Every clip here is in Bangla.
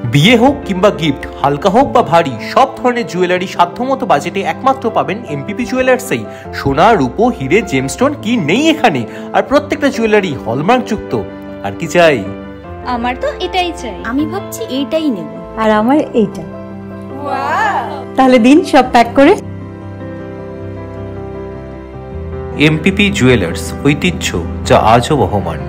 বিয়ে হোক কিংবা গিফট, হালকা হোক বা ভারী, সব ধরনের জুয়েলারি সাধ্যমতো বাজেটে একমাত্র পাবেন এমপিপি জুয়েলার্সেই। সোনা, রূপো, হিরে, জেমস্টোন কি নেই এখানে? আর প্রত্যেকটা জুয়েলারি হলমার্ক যুক্ত। আর কি চাই? আমার তো এটাই চাই। আমি ভাবছি এইটাই নেব। আর আমার এইটা। ওয়াও! তাহলে দিন সব প্যাক করে। এমপিপি জুয়েলার্স, ঐতিহ্য যা আজও বহমান।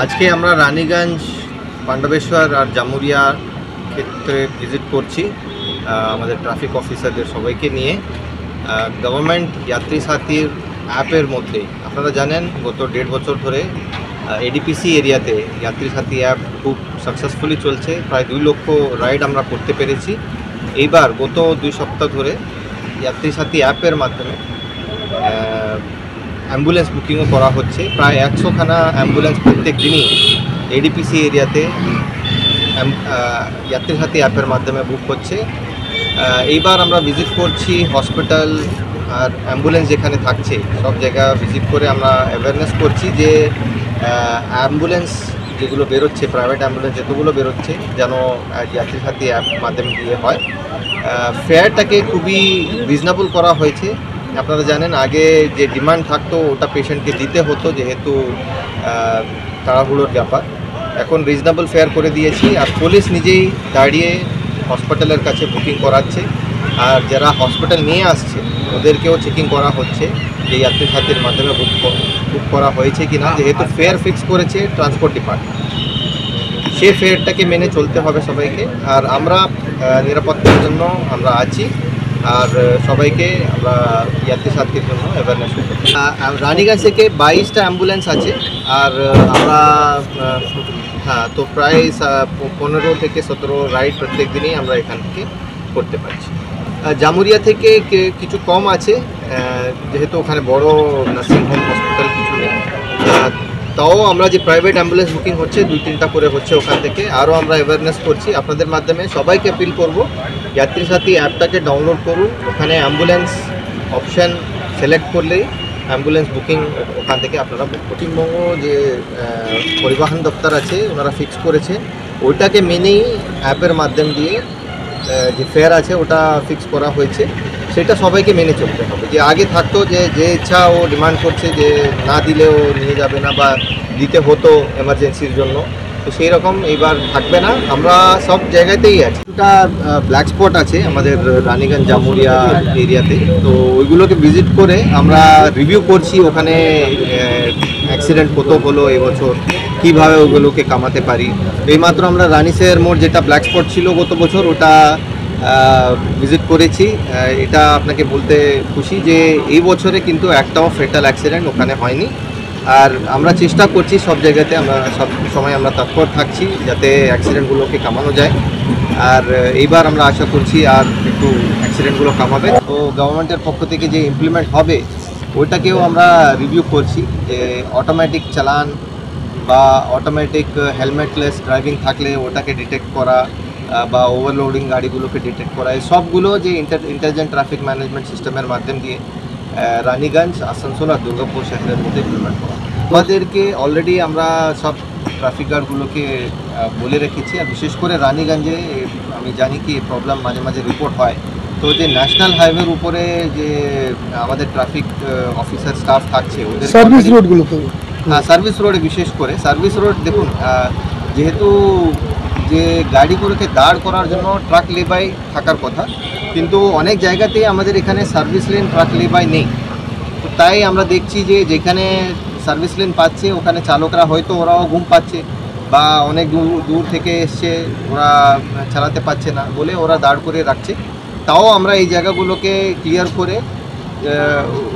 আজকে আমরা রানীগঞ্জ, পাণ্ডবেশ্বর আর জামুরিয়া ক্ষেত্রে ভিজিট করছি আমাদের ট্রাফিক অফিসারদের সবাইকে নিয়ে। গভর্নমেন্ট যাত্রী সাথীর অ্যাপের মধ্যে আপনারা জানেন গত 1.5 বছর ধরে এডিপিসি এরিয়াতে যাত্রী সাথী অ্যাপ খুব সাকসেসফুলি চলছে। প্রায় 2 লক্ষ রাইড আমরা করতে পেরেছি। এইবার গত 2 সপ্তাহ ধরে যাত্রী সাথী অ্যাপের মাধ্যমে অ্যাম্বুলেন্স বুকিংও করা হচ্ছে। প্রায় 100খানা অ্যাম্বুলেন্স প্রত্যেক দিনই এডিপিসি এরিয়াতে যাত্রী সাথী অ্যাপের মাধ্যমে বুক হচ্ছে। এইবার আমরা ভিজিট করছি হসপিটাল আর অ্যাম্বুলেন্স যেখানে থাকছে সব জায়গা ভিজিট করে আমরা অ্যাওয়ারনেস করছি যে অ্যাম্বুলেন্স যেগুলো বেরোচ্ছে, প্রাইভেট অ্যাম্বুলেন্স যেগুলো বেরোচ্ছে যেন যাত্রী সাথী অ্যাপ মাধ্যমে দিয়ে হয়। ফেয়ারটাকে খুবই রিজনেবল করা হয়েছে। আপনারা জানেন আগে যে ডিমান্ড থাকতো ওটা পেশেন্টকে দিতে হতো, যেহেতু তাড়াহুড়োর ব্যাপার। এখন রিজনেবল ফেয়ার করে দিয়েছি। আর পুলিশ নিজেই দাঁড়িয়ে হসপিটালের কাছে বুকিং করাচ্ছে। আর যারা হসপিটাল নিয়ে আসছে ওদেরকেও চেকিং করা হচ্ছে যে যাত্রী সাথীর মাধ্যমে বুক করা হয়েছে কি না। যেহেতু ফেয়ার ফিক্স করেছে ট্রান্সপোর্ট ডিপার্টমেন্ট, সেই ফেয়ারটাকে মেনে চলতে হবে সবাইকে। আর আমরা নিরাপত্তার জন্য আমরা আছি আর সবাইকে আমরা যাত্রী সাথীর জন্য অ্যাওয়ারনেস করব। রানীগঞ্জ থেকে 22টা অ্যাম্বুলেন্স আছে। আর আমরা তো প্রায় 15 থেকে 17 রাইড প্রত্যেক দিনই আমরা এখান থেকে করতে পারছি। জামুরিয়া থেকে কিছু কম আছে, যেহেতু ওখানে বড় নার্সিংহোম হসপিটাল কিছু নেই। তাও আমরা যে প্রাইভেট অ্যাম্বুলেন্স বুকিং হচ্ছে 2-3টা করে হচ্ছে ওখান থেকে। আরও আমরা অ্যাওয়ারনেস করছি আপনাদের মাধ্যমে। সবাইকে অ্যাপিল করব যাত্রী সাথী অ্যাপটাকে ডাউনলোড করুন। ওখানে অ্যাম্বুলেন্স অপশান সিলেক্ট করলেই অ্যাম্বুলেন্স বুকিং ওখান থেকে আপনারা বুক করুন। পশ্চিমবঙ্গ যে পরিবহন দপ্তর আছে ওনারা ফিক্স করেছে, ওইটাকে মেনেই অ্যাপের মাধ্যম দিয়ে যে ফেয়ার আছে ওটা ফিক্স করা হয়েছে। সেটা সবাইকে মেনে চলতে হবে। যে আগে থাকতো যে ইচ্ছা ও ডিমান্ড করছে যে না দিলেও নিয়ে যাবে না বা দিতে হতো এমার্জেন্সির জন্য, তো সেই রকম এইবার থাকবে না। আমরা সব জায়গাতেই আছি। দুটা ব্ল্যাক স্পট আছে আমাদের রানীগঞ্জ জামুরিয়া এরিয়াতে, তো ওইগুলোকে ভিজিট করে আমরা রিভিউ করছি ওখানে অ্যাক্সিডেন্ট কত হলো এবছর, কীভাবে ওগুলোকে কামাতে পারি। এইমাত্র আমরা রানীশের মোড় যেটা ব্ল্যাক স্পট ছিল গত বছর ওটা ভিজিট করেছি। এটা আপনাকে বলতে খুশি যে এই বছরে কিন্তু একটাও ফেটাল অ্যাক্সিডেন্ট ওখানে হয়নি। আর আমরা চেষ্টা করছি সব জায়গাতে, আমরা সব সময় আমরা তৎপর থাকছি যাতে অ্যাক্সিডেন্টগুলোকে কামানো যায়। আর এইবার আমরা আশা করছি আর একটু অ্যাক্সিডেন্টগুলো কামাবে। তো গভর্নমেন্টের পক্ষ থেকে যে ইমপ্লিমেন্ট হবে ওইটাকেও আমরা রিভিউ করছি যে অটোমেটিক চালান বা অটোমেটিক হেলমেটলেস ড্রাইভিং থাকলে ওটাকে ডিটেক্ট করা বা ওভারলোডিং গাড়িগুলোকে ডিটেক্ট করা, এই সবগুলো যে ইন্টেলিজেন্ট ট্রাফিক ম্যানেজমেন্ট সিস্টেমের মাধ্যম দিয়ে রানীগঞ্জ, আসানসোল আর দুর্গাপুর শহরের মধ্যে ইমপ্লিমেন্ট করা। আমাদেরকে অলরেডি আমরা সব ট্রাফিক গার্ডগুলোকে বলে রেখেছি। আর বিশেষ করে রানীগঞ্জে আমি জানি কি প্রবলেম মাঝে মাঝে রিপোর্ট হয়, তো যে ন্যাশনাল হাইওয়ের উপরে যে আমাদের ট্রাফিক অফিসার স্টাফ থাকছে ওদের সার্ভিস রোডগুলোতে, হ্যাঁ সার্ভিস রোডে বিশেষ করে সার্ভিস রোড দেখুন, যেহেতু যে গাড়িগুলোকে দাঁড় করার জন্য ট্রাক লেবাই থাকার কথা, কিন্তু অনেক জায়গাতেই আমাদের এখানে সার্ভিস লেন ট্রাক লেবাই নেই। তো তাই আমরা দেখছি যে যেখানে সার্ভিস লেন পাচ্ছে ওখানে চালকরা হয়তো ওরাও ঘুম পাচ্ছে বা অনেক দূর থেকে এসছে, ওরা চালাতে পারছে না বলে ওরা দাঁড় করে রাখছে। তাও আমরা এই জায়গাগুলোকে ক্লিয়ার করে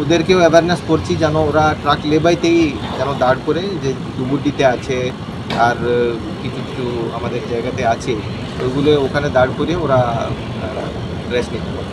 ওদেরকেও অ্যাওয়ারনেস করছি যেন ওরা ট্রাক লেবাইতেই যেন দাঁড় করে, যে ডুবুরডিতে আছে আর কিছু কিছু আমাদের জায়গাতে আছে ওইগুলো ওখানে দাঁড় করে ওরা রেস্ট নিতে পারে।